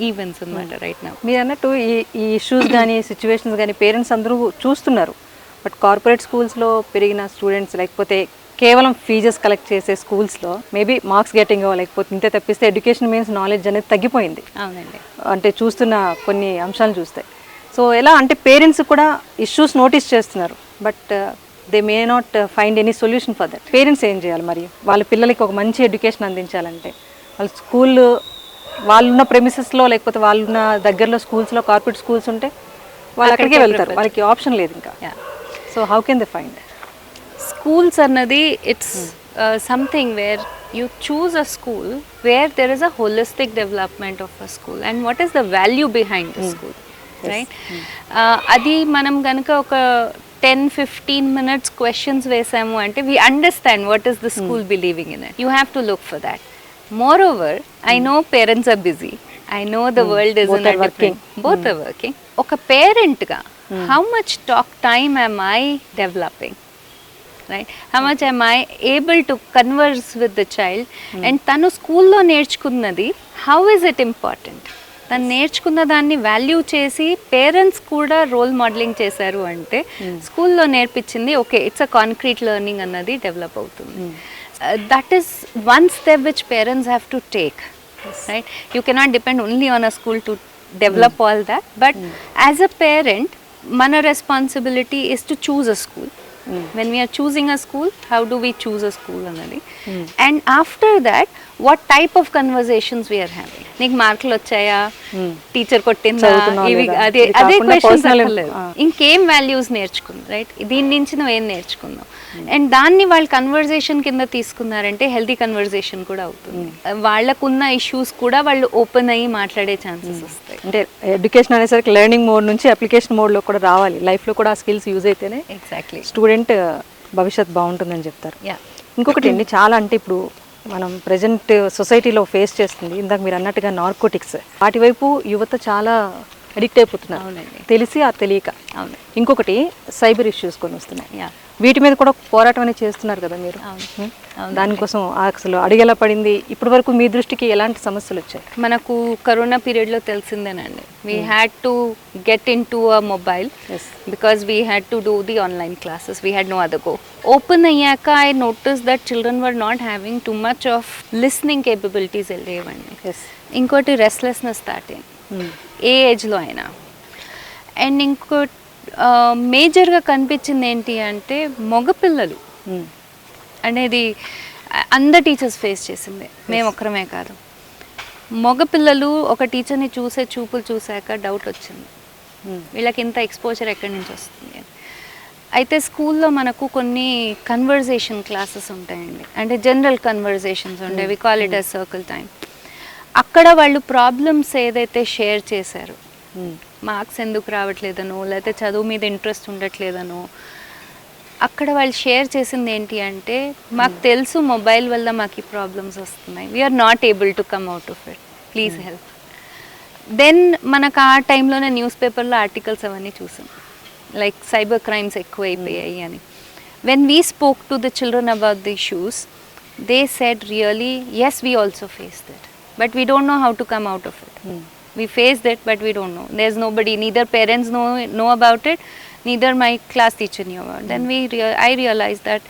events అన్నమాట రైట్ నౌ. మీరు అన్నట్టు ఈ ఇష్యూస్ కానీ సిచ్యువేషన్స్ కానీ పేరెంట్స్ అందరూ చూస్తున్నారు. బట్ కార్పొరేట్ స్కూల్స్లో పెరిగిన స్టూడెంట్స్, లేకపోతే కేవలం ఫీజెస్ కలెక్ట్ చేసే స్కూల్స్లో మేబీ మార్క్స్ గెటింగ్ లేకపోతే ఇంతే తప్పిస్తే ఎడ్యుకేషన్ మీన్స్ నాలెడ్జ్ అనేది తగ్గిపోయింది. అవునండి. అంటే చూస్తున్న కొన్ని అంశాలు చూస్తే. సో ఎలా అంటే పేరెంట్స్ కూడా ఇష్యూస్ నోటీస్ చేస్తున్నారు, but they may not find any solution for that. Parents ఏం చేయాలి మరి? వాళ్ళ పిల్లలకి ఒక మంచి ఎడ్యుకేషన్ అందించాలంటే వాళ్ళ స్కూల్ వాళ్ళున్న ప్రెమిసెస్లో లేకపోతే వాళ్ళున్న దగ్గరలో స్కూల్స్లో కార్పొరేట్ స్కూల్స్ ఉంటే వాళ్ళు అక్కడికే వెళ్తారు, వాళ్ళకి ఆప్షన్ లేదు ఇంకా. So how can they find? Schools అన్నది it's something where you choose a school where there is a holistic development of a school and what is the value behind the school, right? అది మనం కనుక ఒక 10-15 minutes questions వేసాము అంటే we understand what is the school believing in it. You have to look for that. Moreover, I know parents are busy. I know the world is in a different... Both are working. ఒక పేరెంట్గా how much talk time am I developing? Right? How much am I able to converse with the child? And తను స్కూల్లో నేర్చుకున్నది how is it important? తను నేర్చుకున్న దాన్ని వాల్యూ చేసి పేరెంట్స్ కూడా రోల్ మోడలింగ్ చేశారు అంటే స్కూల్లో నేర్పించింది okay it's a concrete learning అన్నది డెవలప్ అవుతుంది. That is one step which parents have to take, right? You cannot depend only on a school to develop all that, but as a parent, mana responsibility is to choose a school. When we are choosing a school, how do we choose a school anadi? And after that, what type of conversations we are having? నీకు మార్కులు వచ్చాయా, టీచర్ కొట్టిందా, ఇవి అదే క్వశ్చన్స్ అక్కర్లేదు. ఇంకేం వాల్యూస్ నేర్చుకుంది, రైట్? దీని నుంచి నువ్వు ఏం నేర్చుకుందాం అండ్ దాన్ని వాళ్ళు కన్వర్జేషన్ కింద తీసుకున్నారంటే హెల్తీ కన్వర్జేషన్ కూడా అవుతుంది. వాళ్ళకున్న ఇష్యూస్ కూడా వాళ్ళు ఓపెన్ అయ్యి మాట్లాడే ఛాన్సెస్ వస్తాయి. అంటే ఎడ్యుకేషన్ అనేసరికి లెర్నింగ్ మోడ్ నుంచి అప్లికేషన్ మోడ్లో కూడా రావాలి. లైఫ్లో కూడా ఆ స్కిల్స్ యూజ్ అయితేనే ఎగ్జాక్ట్లీ స్టూడెంట్ భవిష్యత్ బాగుంటుందని చెప్తారు. ఇంకొకటి అండి, చాలా అంటే ఇప్పుడు మనం ప్రజెంట్ సొసైటీలో ఫేస్ చేస్తుంది ఇందాక మీరు అన్నట్టుగా నార్కోటిక్స్, వాటి వైపు యువత చాలా అడిక్ట్ అయిపోతున్నారు. అవునండి. తెలిసి ఆ తెలియక. అవును. ఇంకొకటి సైబర్ ఇష్యూస్ కొన్ని వస్తున్నాయి. యా. వీటి మీద కూడా పోరాటం అనేది చేస్తున్నారు కదా మీరు. అవును. దానికోసం అసలు అడిగేలా పడింది. ఇప్పటి వరకు మీ దృష్టికి ఎలాంటి సమస్యలు వచ్చాయి? మనకు కరోనా పీరియడ్లో తెలిసిందేనండి, we had to get into a mobile because we had to do the online classes, we had no other go. Open అయ్యాక I notice that children were not having too much of listening capabilities లేవండి. ఇంకోటి రెస్ట్లెస్నెస్ స్టార్ట్ అయింది ఏ ఏజ్లో అయినా. అండ్ ఇంకో మేజర్గా కనిపించింది ఏంటి అంటే మగపిల్లలు అనేది అందరు టీచర్స్ ఫేస్ చేసింది, మేము ఒక్కరమే కాదు. మగపిల్లలు ఒక టీచర్ని చూసే చూపులు చూశాక డౌట్ వచ్చింది, వీళ్ళకి ఇంత ఎక్స్పోజర్ ఎక్కడి నుంచి వస్తుంది అని. అయితే స్కూల్లో మనకు కొన్ని కన్వర్జేషన్ క్లాసెస్ ఉంటాయండి, అంటే జనరల్ కన్వర్జేషన్స్ ఉంటాయి, we call it as circle time. అక్కడ వాళ్ళు ప్రాబ్లమ్స్ ఏదైతే షేర్ చేశారో, మార్క్స్ ఎందుకు రావట్లేదనో లేకపోతే చదువు మీద ఇంట్రెస్ట్ ఉండట్లేదనో, అక్కడ వాళ్ళు షేర్ చేసింది ఏంటి అంటే, మాకు తెలుసు మొబైల్ వల్ల మాకు ఈ ప్రాబ్లమ్స్ వస్తున్నాయి, we are not able to come out of it, please help. Then మనకు ఆ టైంలోనే న్యూస్ పేపర్లో ఆర్టికల్స్ అవన్నీ చూసాం, లైక్ సైబర్ క్రైమ్స్ ఎక్కువైపోయాయి అని. When we spoke to the children about the issues, they said really yes, we also faced it, but we don't know how to come out of it. We faced it, but we don't know. There's nobody, neither parents know about it, neither my class teacher knew about it. Then I realized that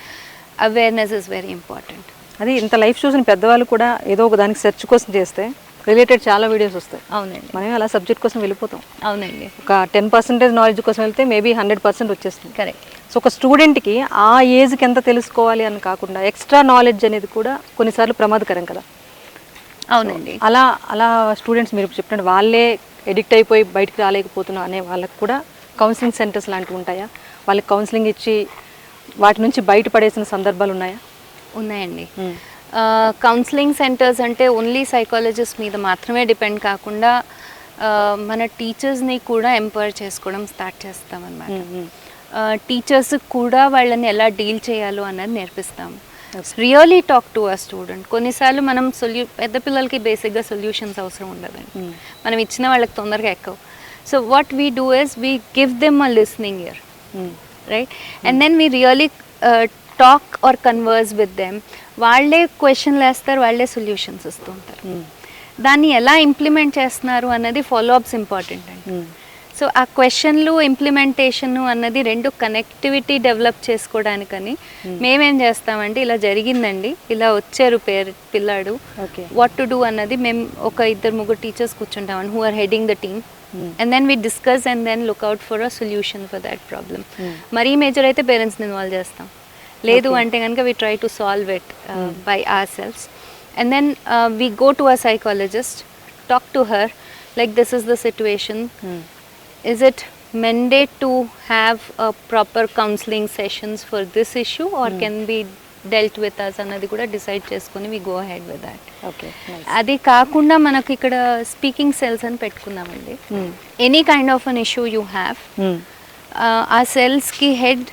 awareness is very important. అది ఇంత లైఫ్ చూసిన పెద్దవాళ్ళు కూడా ఏదో ఒక దానికి సెర్చ్ కోసం చేస్తే రిలేటెడ్ చాలా వీడియోస్ వస్తాయి. అవునండి. మనం అలా సబ్జెక్ట్ కోసం వెళ్ళిపోతాం. అవునండి. ఒక 10% నాలెడ్జ్ కోసం వెళ్తే మేబీ 100% వచ్చేస్తుంది. కరెక్ట్. సో ఒక స్టూడెంట్కి ఆ ఏజ్కి ఎంత తెలుసుకోవాలి అని కాకుండా ఎక్స్ట్రా నాలెడ్జ్ అనేది కూడా కొన్నిసార్లు ప్రమాదకరం కదా. అవునండి. అలా స్టూడెంట్స్ మీరు చెప్పినట్టు వాళ్ళే ఎడిక్ట్ అయిపోయి బయటికి రాలేకపోతున్నాం అనే వాళ్ళకి కూడా కౌన్సిలింగ్ సెంటర్స్ లాంటివి ఉంటాయా? వాళ్ళకి కౌన్సిలింగ్ ఇచ్చి వాటి నుంచి బయటపడేసిన సందర్భాలు ఉన్నాయా? ఉన్నాయండి. కౌన్సిలింగ్ సెంటర్స్ అంటే ఓన్లీ సైకాలజిస్ట్ మీద మాత్రమే డిపెండ్ కాకుండా మన టీచర్స్ని కూడా ఎంపవర్ చేసుకోవడం స్టార్ట్ చేస్తామన్నమాట. టీచర్స్ కూడా వాళ్ళని ఎలా డీల్ చేయాలో అన్నది నేర్పిస్తాము. Really talk to a student. కొన్నిసార్లు మనం పెద్ద పిల్లలకి బేసిక్గా సొల్యూషన్స్ అవసరం ఉండదండి, మనం ఇచ్చిన వాళ్ళకి తొందరగా ఎక్కవు. So what we do is we give them a listening ear, right, and then we really talk or converse with them. వాళ్ళే క్వశ్చన్లు వేస్తారు, వాళ్ళే సొల్యూషన్స్ ఇస్తూ ఉంటారు. దాన్ని ఎలా ఇంప్లిమెంట్ చేస్తున్నారు అన్నది ఫాలో అప్స్ ఇంపార్టెంట్ అండి. సో ఆ క్వశ్చన్లు ఇంప్లిమెంటేషన్ అన్నది రెండు కనెక్టివిటీ డెవలప్ చేసుకోవడానికని మేమేం చేస్తామంటే, ఇలా జరిగిందండి, ఇలా వచ్చారు పిల్లాడు, వాట్ టు డూ అన్నది మేము ఒక 2-3 టీచర్స్ కూర్చుంటామని who are heading the team, and then we discuss and then look out for a solution for that problem. మరీ మేజర్ అయితే పేరెంట్స్ని ఇన్వాల్వ్ చేస్తాం, లేదు అంటే కనుక we try to solve it by ourselves. And then we go to a psychologist, talk to her like this is the situation, is it mandate to have a proper counseling sessions for this issue or can be dealt with us అన్నది కూడా డిసైడ్ చేసుకొని we go ahead with that. Okay, nice. అది కాకుండా మనకు ఇక్కడ స్పీకింగ్ సెల్స్ అని పెట్టుకున్నామండి. Any kind of an issue you have, ఆ సెల్స్కి head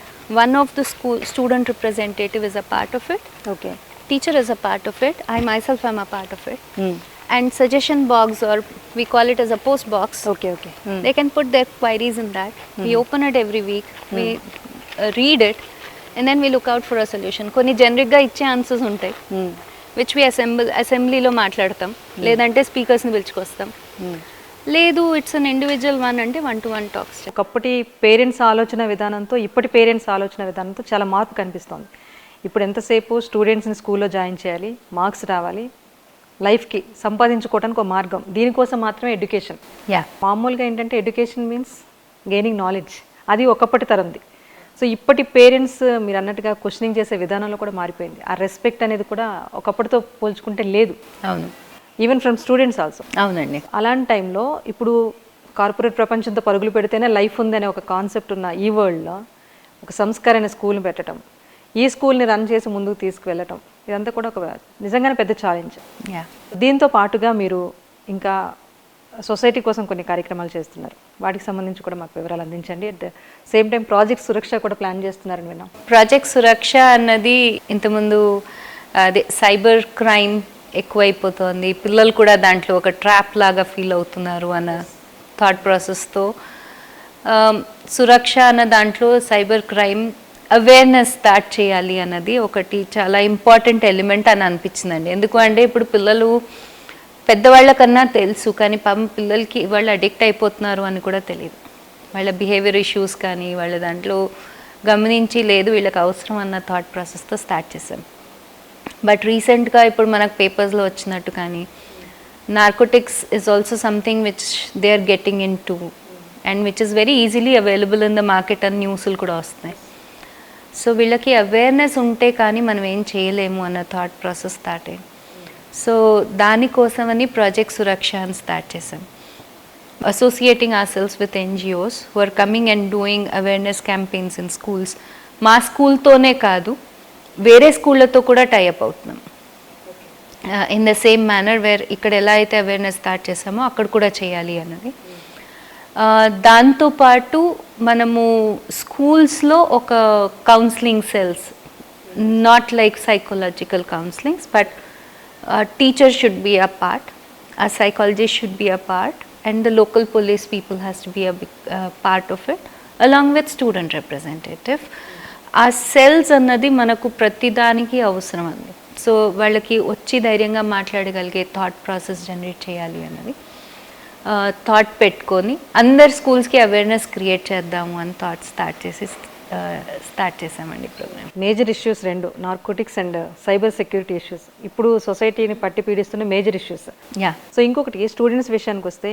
one of the student representative is a part of it. Okay. Teacher is a part of it. I myself am a part of it. And suggestion box, or we call it as a post box. Okay. They can put their queries in that. We open it every week. We read it, and then we look out for a solution. కొన్ని జనరిక్ గా ఇచ్చే ఆన్సర్స్ ఉంటాయి, విచ్ వి అసెంబ్లీలో మాట్లాడతాం, లేదంటే స్పీకర్స్ని పిలుచుకొస్తాం. లేదు ఇట్స్ అన్ ఇండివిజువల్ వన్ అంటే 1-to-1 టాక్స్. ఒకప్పటి పేరెంట్స్ ఆలోచన విధానంతో ఇప్పటి పేరెంట్స్ ఆలోచన విధానంతో చాలా మార్పు కనిపిస్తోంది. ఇప్పుడు ఎంతసేపు స్టూడెంట్స్ని స్కూల్లో జాయిన్ చేయాలి, మార్క్స్ రావాలి, లైఫ్కి సంపాదించుకోవడానికి ఒక మార్గం, దీనికోసం మాత్రమే ఎడ్యుకేషన్. మామూలుగా ఏంటంటే ఎడ్యుకేషన్ మీన్స్ గెయినింగ్ నాలెడ్జ్, అది ఒకప్పటి తరంది. సో ఇప్పటి పేరెంట్స్ మీరు అన్నట్టుగా క్వశ్చనింగ్ చేసే విధానంలో కూడా మారిపోయింది. ఆ రెస్పెక్ట్ అనేది కూడా ఒకప్పటితో పోల్చుకుంటే లేదు. అవును. Even from students also. అవునండి. అలాంటి టైంలో ఇప్పుడు కార్పొరేట్ ప్రపంచంతో పరుగులు పెడితేనే లైఫ్ ఉందనే ఒక కాన్సెప్ట్ ఉన్న ఈ వరల్డ్లో ఒక సంస్కారైన స్కూల్ని పెట్టడం, ఈ స్కూల్ని రన్ చేసి ముందుకు తీసుకువెళ్ళటం, ఇదంతా కూడా ఒక నిజంగానే పెద్ద ఛాలెంజ్. దీంతో పాటుగా మీరు ఇంకా సొసైటీ కోసం కొన్ని కార్యక్రమాలు చేస్తున్నారు, వాటికి సంబంధించి కూడా మాకు వివరాలు అందించండి. At the same time project Suraksha కూడా ప్లాన్ చేస్తున్నారని విన్నాం. ప్రాజెక్ట్ సురక్ష అన్నది ఇంతకుముందు అదే సైబర్ క్రైమ్ ఎక్కువైపోతుంది, పిల్లలు కూడా దాంట్లో ఒక ట్రాప్ లాగా ఫీల్ అవుతున్నారు అన్న థాట్ ప్రాసెస్తో సురక్ష అన్న దాంట్లో సైబర్ క్రైమ్ అవేర్నెస్ స్టార్ట్ చేయాలి అన్నది ఒకటి చాలా ఇంపార్టెంట్ ఎలిమెంట్ అని అనిపించిందండి. ఎందుకంటే ఇప్పుడు పిల్లలు పెద్దవాళ్ళకన్నా తెలుసు, కానీ పాపం పిల్లలకి వాళ్ళు అడిక్ట్ అయిపోతున్నారు అని కూడా తెలియదు. వాళ్ళ బిహేవియర్ ఇష్యూస్ కానీ వాళ్ళ దాంట్లో గమనించి లేదు వీళ్ళకి అవసరం అన్న థాట్ ప్రాసెస్తో స్టార్ట్ చేశాం. బట్ రీసెంట్గా ఇప్పుడు మనకు పేపర్స్లో వచ్చినట్టు కానీ narcotics is also something which they are getting into and which is very easily available in the market అని న్యూస్లు కూడా వస్తున్నాయి. సో వీళ్ళకి అవేర్నెస్ ఉంటే కానీ మనం ఏం చేయలేము అన్న థాట్ ప్రాసెస్ స్టార్ట్ అయింది. సో దానికోసమని ప్రాజెక్ట్ సురక్ష అని స్టార్ట్ చేసాం, associating ourselves with NGOs who are coming and doing awareness campaigns in schools. మా స్కూల్తోనే కాదు వేరే స్కూళ్ళతో కూడా టైఅప్ అవుతున్నాం. In the same manner where ఇక్కడ ఎలా అయితే అవేర్నెస్ స్టార్ట్ చేసామో అక్కడ కూడా చేయాలి అన్నది. దాంతోపాటు మనము స్కూల్స్లో ఒక counselling cells, not like psychological counsellings but teacher should be a part, a psychologist should be a part, and the local police people has to be a big part of it, along with student representative. ఆ సెల్స్ అన్నది మనకు ప్రతిదానికి అవసరం అండి. సో వాళ్ళకి వచ్చి ధైర్యంగా మాట్లాడగలిగే థాట్ ప్రాసెస్ జనరేట్ చేయాలి అన్నది థాట్ పెట్టుకొని అందరు స్కూల్స్కి అవేర్నెస్ క్రియేట్ చేద్దాము అని థాట్ స్టార్ట్ చేసామండి ప్రోగ్రామ్. మేజర్ ఇష్యూస్ రెండు, narcotics and cyber security issues ఇప్పుడు సొసైటీని పట్టి పీడిస్తున్న మేజర్ ఇష్యూస్. యా. సో ఇంకొకటి స్టూడెంట్స్ విషయానికి వస్తే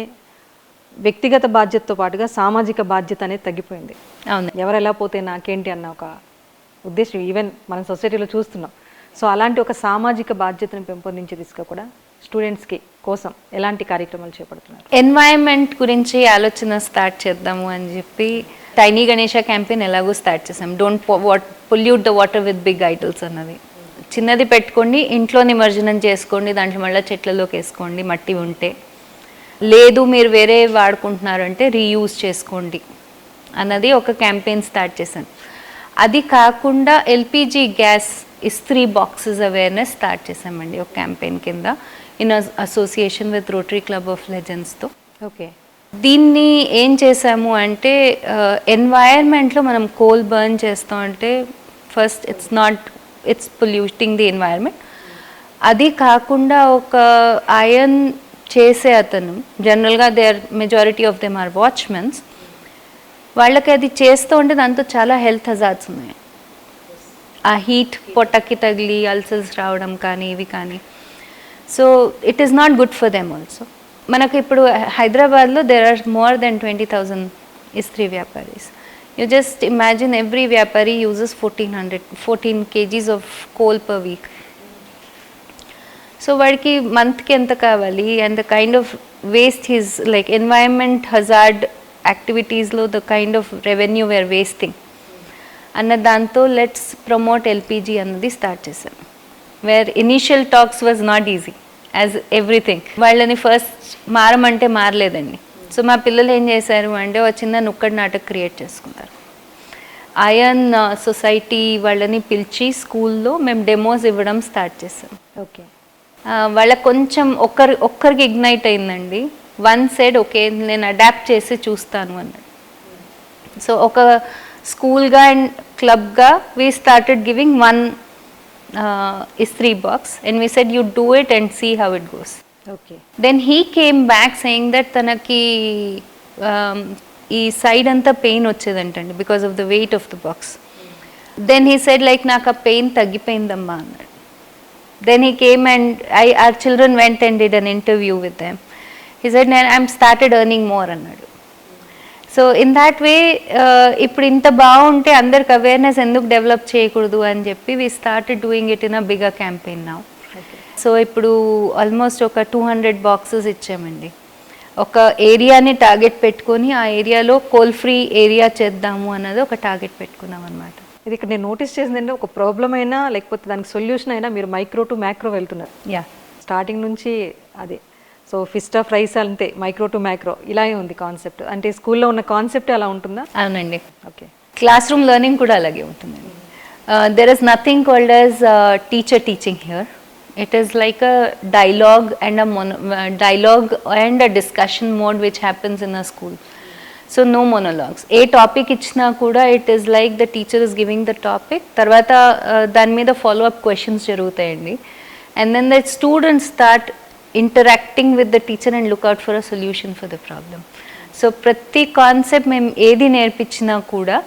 వ్యక్తిగత బాధ్యతతో పాటుగా సామాజిక బాధ్యత అనేది తగ్గిపోయింది. అవును. ఎవరు ఎలా పోతే నాకేంటి అన్న ఒక ఉద్దేశం ఈవెన్ మనం సొసైటీలో చూస్తున్నాం. సో అలాంటి ఒక సామాజిక బాధ్యతను పెంపొందించి కూడా స్టూడెంట్స్కి కోసం ఎలాంటి కార్యక్రమాలు చేపడుతున్నారు? ఎన్వైరన్మెంట్ గురించి ఆలోచన స్టార్ట్ చేద్దాము అని చెప్పి టైనీ గణేష క్యాంపెయిన్ ఎలాగో స్టార్ట్ చేసాం. Don't pollute the water with big idols అన్నది. చిన్నది పెట్టుకోండి, ఇంట్లో నిమజ్జనం చేసుకోండి, దాంట్లో మళ్ళీ చెట్లలోకి వేసుకోండి మట్టి ఉంటే, లేదు మీరు వేరే వాడుకుంటున్నారంటే రీయూజ్ చేసుకోండి అన్నది ఒక క్యాంపెయిన్ స్టార్ట్ చేశాను. అది కాకుండా ఎల్పిజి గ్యాస్ ఇస్త్రీ బాక్సెస్ అవేర్నెస్ స్టార్ట్ చేసామండి ఒక క్యాంపెయిన్ కింద in association with Rotary Club of లెజెండ్స్తో. ఓకే. దీన్ని ఏం చేసాము అంటే ఎన్వైర్న్మెంట్లో మనం కోల్ బర్న్ చేస్తాం అంటే first it's polluting the environment. అది కాకుండా ఒక ఐరన్ చేసే అతను జనరల్గా majority of them are watchmens, వాళ్ళకి అది చేస్తూ ఉంటే దాంతో చాలా హెల్త్ హజార్డ్స్ ఉన్నాయి. ఆ హీట్ పొట్టకి తగిలి అల్సర్స్ రావడం కానీ ఇవి కానీ. So it is not good for them also. మనకు ఇప్పుడు హైదరాబాద్లో దెర్ ఆర్ మోర్ దెన్ 20,000 ఇస్త్రీ వ్యాపారీస్. యూ జస్ట్ ఇమాజిన్ ఎవ్రీ వ్యాపారీ uses 14 kgs of coal per week. So వాడికి మంత్కి ఎంత కావాలి and the kind of waste is like environment hazard యాక్టివిటీస్లో the kind of revenue were wasting అన్న దాంతో లెట్స్ ప్రమోట్ ఎల్పిజి అన్నది స్టార్ట్ చేశాం. Where initial talks was not easy as everything. వాళ్ళని ఫస్ట్ మారమంటే మారలేదండి. సో మా పిల్లలు ఏం చేశారు అంటే ఒక చిన్న నుక్కడి నాటక క్రియేట్ చేసుకున్నారు. ఐరన్ సొసైటీ వాళ్ళని పిలిచి స్కూల్లో మేము డెమోస్ ఇవ్వడం స్టార్ట్ చేసాం. ఓకే. వాళ్ళకి కొంచెం ఒక్కరికి ఇగ్నైట్ అయిందండి. వన్ సైడ్ ఓకే నేను అడాప్ట్ చేసి చూస్తాను అన్నాడు. సో ఒక స్కూల్గా అండ్ క్లబ్గా వీ స్టార్టెడ్ గివింగ్ వన్ ఇస్త్రీ box and we said you do it and see how it goes. Okay. Then he came back saying that తనకి ఈ సైడ్ అంతా పెయిన్ వచ్చేదంటండి because of the weight of the box. Then he said like నాకు ఆ పెయిన్ తగ్గిపోయిందమ్మా అన్నాడు. Then he came and our children went and did an interview with them. He said, I'm started earning more అన్నాడు. సో ఇన్ దాట్ వే ఇప్పుడు ఇంత బాగుంటే అందరికి అవేర్నెస్ ఎందుకు డెవలప్ చేయకూడదు అని చెప్పి we started doing it in a bigger campaign now. So ఇప్పుడు ఆల్మోస్ట్ ఒక 200 బాక్సెస్ ఇచ్చామండి. ఒక ఏరియాని టార్గెట్ పెట్టుకొని ఆ ఏరియాలో కోల్ ఫ్రీ ఏరియా చేద్దాము అన్నది ఒక టార్గెట్ పెట్టుకున్నాం అనమాట. ఇది ఇక్కడ నేను నోటీస్ చేసిందంటే ఒక ప్రాబ్లం అయినా లేకపోతే దానికి సొల్యూషన్ అయినా మీరు మైక్రో టు మ్యాక్రో వెళ్తున్నారు. యా. స్టార్టింగ్ నుంచి అదే. సో ఫిస్ట్ ఆఫ్ రైస్ అంతే, మైక్రో టు మ్యాక్రో ఇలాగే ఉంది కాన్సెప్ట్. అంటే స్కూల్లో ఉన్న కాన్సెప్ట్ అలా ఉంటుందా? అవునండి. ఓకే. క్లాస్ రూమ్ లెర్నింగ్ కూడా అలాగే ఉంటుందండి. There is nothing called as teacher teaching here. It is like a dialogue and dialogue and a discussion mode which happens in a school. So no monologues. ఏ టాపిక్ ఇచ్చినా కూడా it is like the teacher is giving the topic, తర్వాత దాని మీద ఫాలో అప్ క్వశ్చన్స్ జరుగుతాయండి. And then the students start interacting with the teacher and look out for a solution for the problem. So ప్రతి కాన్సెప్ట్ మేము ఏది నేర్పించినా కూడా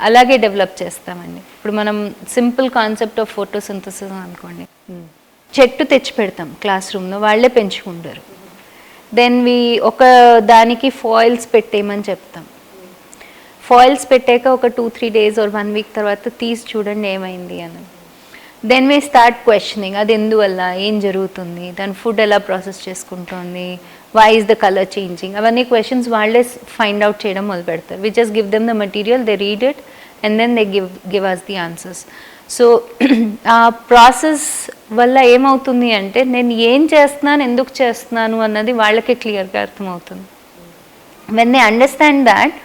అలాగే డెవలప్ చేస్తామండి. ఇప్పుడు మనం సింపుల్ కాన్సెప్ట్ ఆఫ్ ఫోటోసింథసిస్ అనుకోండి, చెట్టు తెచ్చి పెడతాం క్లాస్ రూమ్లో, వాళ్ళే పెంచుకుంటారు. దెన్ ఒక దానికి ఫాయిల్స్ పెట్టేయమని చెప్తాం. ఫాయిల్స్ పెట్టాక ఒక 2-3 days or 1 week తర్వాత తీసి చూడండి ఏమైంది అని. దెన్ వీ స్టార్ట్ క్వశ్చనింగ్, అది ఎందువల్ల, ఏం జరుగుతుంది, దాని ఫుడ్ ఎలా ప్రాసెస్ చేసుకుంటుంది, why is the colour changing, అవన్నీ క్వశ్చన్స్ వాళ్ళే ఫైండ్ అవుట్ చేయడం మొదలు పెడతారు. We just give them the material, they read it and then they give us the answers. So ఆ ప్రాసెస్ వల్ల ఏమవుతుంది అంటే నేను ఏం చేస్తున్నాను, ఎందుకు చేస్తున్నాను అన్నది వాళ్ళకే క్లియర్గా అర్థమవుతుంది. వెన్ దే అండర్స్టాండ్ దాట్,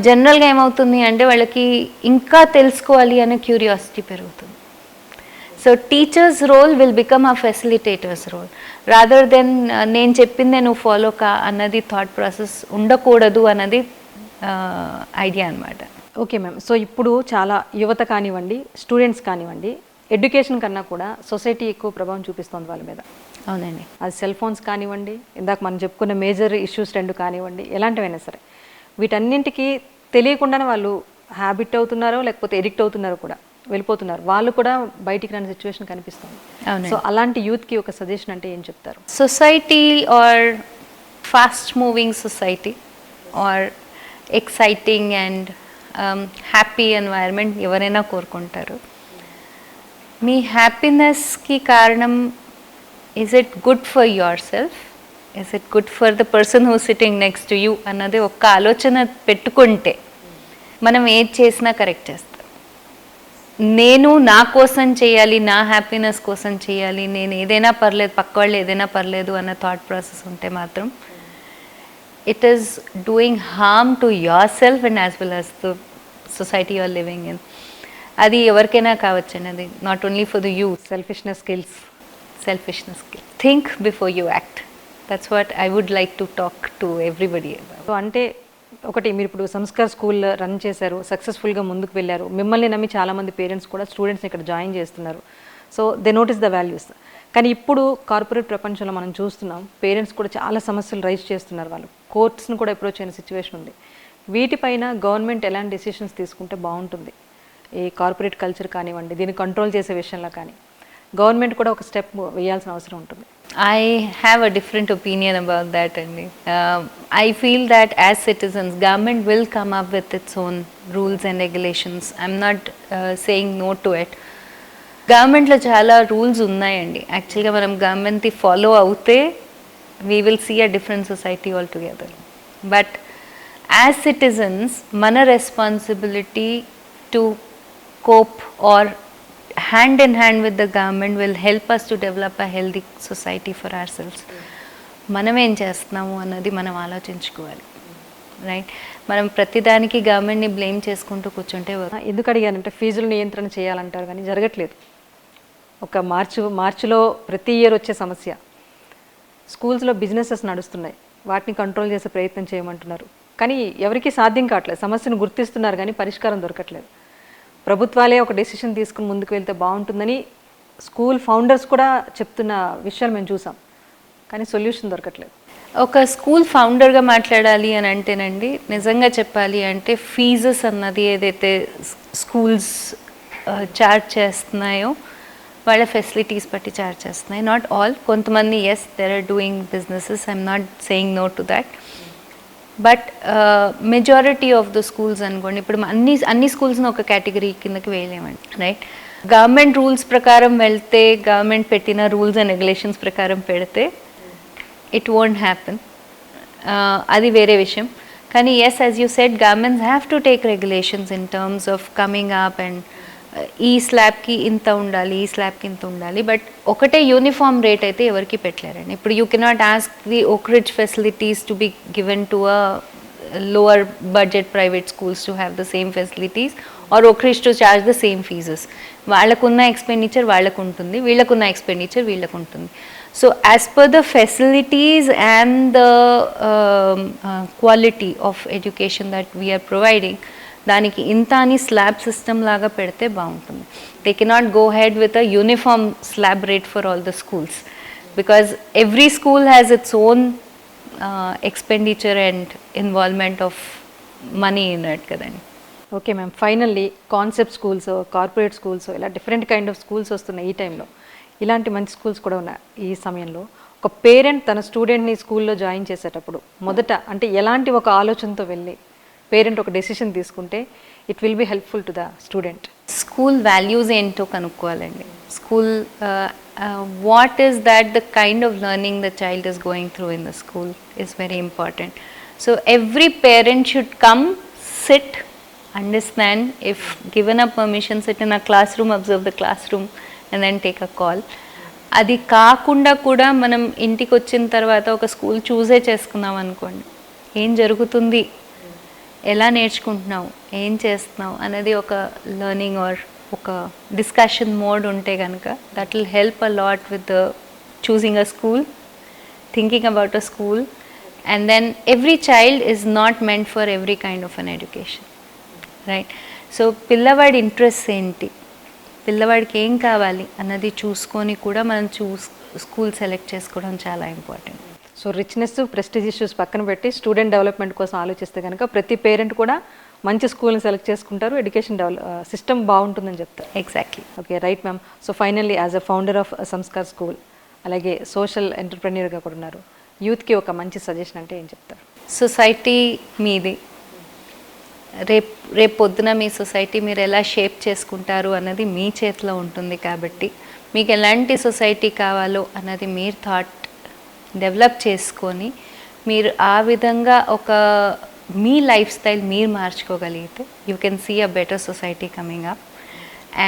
జనరల్గా ఏమవుతుంది అంటే వాళ్ళకి ఇంకా తెలుసుకోవాలి అనే క్యూరియాసిటీ పెరుగుతుంది. So teachers role will become a facilitators role rather than నేను చెప్పిందే నువ్వు ఫాలో కా అన్నది థాట్ ప్రాసెస్ ఉండకూడదు అన్నది ఐడియా అనమాట. Okay ma'am. సో ఇప్పుడు చాలా యువత కానివ్వండి, స్టూడెంట్స్ కానివ్వండి, ఎడ్యుకేషన్ కన్నా కూడా సొసైటీ ఎక్కువ ప్రభావం చూపిస్తుంది వాళ్ళ మీద. అవునండి. అది సెల్ ఫోన్స్ కానివ్వండి, ఇందాక మనం చెప్పుకున్న మేజర్ ఇష్యూస్ 2 కానివ్వండి, ఎలాంటివైనా సరే వీటన్నింటికి తెలియకుండానే వాళ్ళు హ్యాబిట్ అవుతున్నారో లేకపోతే ఎడిక్ట్ అవుతున్నారో కూడా వెళ్ళిపోతున్నారు. వాళ్ళు కూడా బయటికి రాని సిచ్యువేషన్ కనిపిస్తుంది. సో అలాంటి యూత్కి ఒక సజెషన్ అంటే ఏం చెప్తారు? Society or fast moving society or exciting and happy environment ఎవరైనా కోరుకుంటారు. మీ హ్యాపీనెస్కి కారణం, is it good for your self, is it good for the person who sitting next to you అన్నది ఒక్క ఆలోచన పెట్టుకుంటే మనం ఏది చేసినా కరెక్ట్ చేస్తాం. నేను నా కోసం చేయాలి, నా హ్యాపీనెస్ కోసం చేయాలి, నేను ఏదైనా పర్లేదు, పక్క వాళ్ళు ఏదైనా పర్లేదు అన్న థాట్ ప్రాసెస్ ఉంటే మాత్రం it is doing harm to your self and as well as the society you're living in. అది ఎవరికైనా కావచ్చండి, అది not only for the youth. Selfishness skills. Think before you act. That's what I would like to talk to everybody about. So అంటే ఒకటి, మీరు ఇప్పుడు సంస్కార్ స్కూల్ రన్ చేశారు, సక్సెస్ఫుల్గా ముందుకు వెళ్ళారు, మిమ్మల్ని నమ్మి చాలామంది పేరెంట్స్ కూడా స్టూడెంట్స్ని ఇక్కడ జాయిన్ చేస్తున్నారు. So they notice the values. కానీ ఇప్పుడు కార్పొరేట్ ప్రపంచంలో మనం చూస్తున్నాం, పేరెంట్స్ కూడా చాలా సమస్యలు రైజ్ చేస్తున్నారు. వాళ్ళు కోర్ట్స్ని కూడా అప్రోచ్ అయిన సిచ్యువేషన్ ఉంది. వీటిపైన గవర్నమెంట్ ఎలాంటి డెసిషన్స్ తీసుకుంటే బాగుంటుంది? ఈ కార్పొరేట్ కల్చర్ కానివ్వండి, దీన్ని కంట్రోల్ చేసే విషయంలో కానీ గవర్నమెంట్ కూడా ఒక స్టెప్ వేయాల్సిన అవసరం ఉంటుంది. I have a different opinion about that, Andy. I feel that as citizens, government will come up with its own rules and regulations. I'm not saying no to it. గవర్నమెంట్లో చాలా రూల్స్ ఉన్నాయండి. యాక్చువల్గా మనం గవర్నమెంట్ని ఫాలో అవుతే we will see a different society altogether. But as citizens మన responsibility to cope or hand in hand with the government will help us to develop a healthy society for ourselves. మనం ఏం చేస్తున్నాము అన్నది మనం ఆలోచించుకోవాలి, రైట్? మనం ప్రతిదానికి గవర్నమెంట్ని బ్లేమ్ చేసుకుంటూ కూర్చుంటే. ఎందుకు అడిగానంటే ఫీజులు నియంత్రణ చేయాలంటారు కానీ జరగట్లేదు. ఒక మార్చిలో ప్రతి ఇయర్ వచ్చే సమస్య. స్కూల్స్లో బిజినెసెస్ నడుస్తున్నాయి, వాటిని కంట్రోల్ చేసే ప్రయత్నం చేయమంటున్నారు, కానీ ఎవరికి సాధ్యం కావట్లేదు. సమస్యను గుర్తిస్తున్నారు కానీ పరిష్కారం దొరకట్లేదు. ప్రభుత్వాలే ఒక డెసిషన్ తీసుకుని ముందుకు వెళ్తే బాగుంటుందని స్కూల్ ఫౌండర్స్ కూడా చెప్తున్న విషయాలు మేము చూసాం, కానీ సొల్యూషన్ దొరకట్లేదు. ఒక స్కూల్ ఫౌండర్గా మాట్లాడాలి అని అంటేనండి, నిజంగా చెప్పాలి అంటే ఫీజెస్ అన్నది ఏదైతే స్కూల్స్ చార్జ్ చేస్తున్నాయో వాళ్ళ ఫెసిలిటీస్ బట్టి చార్జ్ చేస్తున్నాయి. నాట్ ఆల్, కొంతమంది yes there are doing businesses, I'm not saying no to that. But majority of the schools అనుకోండి, ఇప్పుడు అన్ని స్కూల్స్ని ఒక కేటగిరీ కిందకి వేయలేమండి, రైట్? గవర్నమెంట్ రూల్స్ ప్రకారం వెళ్తే, గవర్నమెంట్ పెట్టిన రూల్స్ అండ్ రెగ్యులేషన్స్ ప్రకారం పెడితే ఇట్ వోంట్ హ్యాపెన్, అది వేరే విషయం. కానీ yes, as you said, governments have to take regulations in terms of coming up and ఈ స్లాబ్కి ఇంత ఉండాలి, ఈ స్లాబ్కి ఇంత ఉండాలి. బట్ ఒకటే యూనిఫామ్ రేట్ అయితే ఎవరికి పెట్టలేరండి. ఇప్పుడు you cannot ask the Oak Ridge facilities to be given to a lower budget private schools to have the same facilities, or Oak Ridge to charge the same fees. వాళ్ళకున్న ఎక్స్పెండిచర్ వాళ్ళకు ఉంటుంది, వీళ్ళకున్న ఎక్స్పెండిచర్ వీళ్ళకు ఉంటుంది. So as per the facilities and the quality of education that we're providing, దానికి ఇంత అని స్లాబ్ సిస్టమ్ లాగా పెడితే బాగుంటుంది. They cannot go ahead with a uniform slab rate for all the schools, because every school has its own expenditure and involvement of money in it కదండి. Okay ma'am, finally concept schools, corporate schools, ఇలా డిఫరెంట్ కైండ్ ఆఫ్ స్కూల్స్ వస్తున్నాయి ఈ టైంలో. ఇలాంటి మంచి స్కూల్స్ కూడా ఉన్నాయి ఈ సమయంలో. ఒక పేరెంట్ తన స్టూడెంట్ని స్కూల్లో జాయిన్ చేసేటప్పుడు మొదట అంటే ఎలాంటి ఒక ఆలోచనతో వెళ్ళి పేరెంట్ ఒక డెసిషన్ తీసుకుంటే it will be helpful to the student? School values ఏంటో కనుక్కోవాలండి. School what is that the kind of learning the child is going through in the school is very important. So every parent should come, sit, understand, if given a permission, sit in a classroom, observe the classroom and then take a call. అది కాకుండా కూడా మనం ఇంటికి వచ్చిన తర్వాత ఒక స్కూల్ చూసే చేసుకున్నాం అనుకోండి, ఏం జరుగుతుంది, ఎలా నేర్చుకుంటున్నావు, ఏం చేస్తున్నావు అనేది ఒక లెర్నింగ్ ఆర్ ఒక డిస్కషన్ మోడ్ ఉంటే కనుక that will help a lot with choosing a school, thinking about a school. And then every child is not meant for every kind of an education, right? So పిల్లవాడి ఇంట్రెస్ట్ ఏంటి, పిల్లవాడికి ఏం కావాలి అన్నది చూసుకొని కూడా మనం స్కూల్ సెలెక్ట్ చేసుకోవడం చాలా important. So richness, prestige issues పక్కన పెట్టి స్టూడెంట్ డెవలప్మెంట్ కోసం ఆలోచిస్తే కనుక ప్రతి పేరెంట్ కూడా మంచి స్కూల్ని సెలెక్ట్ చేసుకుంటారు, ఎడ్యుకేషన్ సిస్టమ్ బాగుంటుందని చెప్తారు. Exactly. Okay, right ma'am. So finally as a founder of Sanskar school, అలాగే సోషల్ ఎంటర్ప్రెన్యూర్గా కూడా ఉన్నారు, యూత్కి ఒక మంచి సజెషన్ అంటే ఏం చెప్తారు? సొసైటీ మీది, రేపు పొద్దున మీ సొసైటీ మీరు ఎలా షేప్ చేసుకుంటారు అన్నది మీ చేతిలో ఉంటుంది. కాబట్టి మీకు ఎలాంటి సొసైటీ కావాలో అన్నది మీరు థాట్ డెవలప్ చేసుకొని మీరు ఆ విధంగా ఒక మీ లైఫ్ స్టైల్ మీరు మార్చుకోగలిగితే you can see a better society coming up.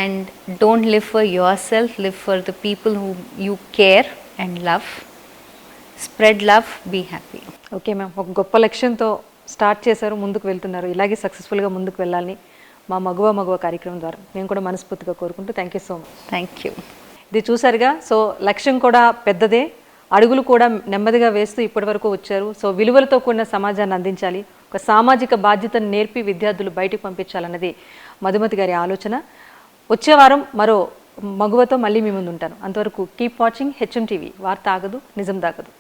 And don't live for your self, live for the people who you care and love. Spread love, be happy. Okay ma'am, ఒక గొప్ప లక్ష్యంతో స్టార్ట్ చేశారు, ముందుకు వెళ్తున్నారు. ఇలాగే సక్సెస్ఫుల్గా ముందుకు వెళ్ళాలని మా మగువ కార్యక్రమం ద్వారా మేము కూడా మనస్ఫూర్తిగా కోరుకుంటూ thank you so much. Thank you. ఇది చూసారుగా. సో లక్ష్యం కూడా పెద్దదే, అడుగులు కూడా నెమ్మదిగా వేస్తూ ఇప్పటి వరకు వచ్చారు. సో విలువలతో కూడిన సమాజాన్ని అందించాలి, ఒక సామాజిక బాధ్యతను నేర్పి విద్యార్థులు బయటకు పంపించాలన్నది మధుమతి గారి ఆలోచన. వచ్చే వారం మరో మగువతో మళ్ళీ మీ ముందు ఉంటాను. అంతవరకు కీప్ వాచింగ్ HM TV. వార్త ఆగదు, నిజం దాగదు.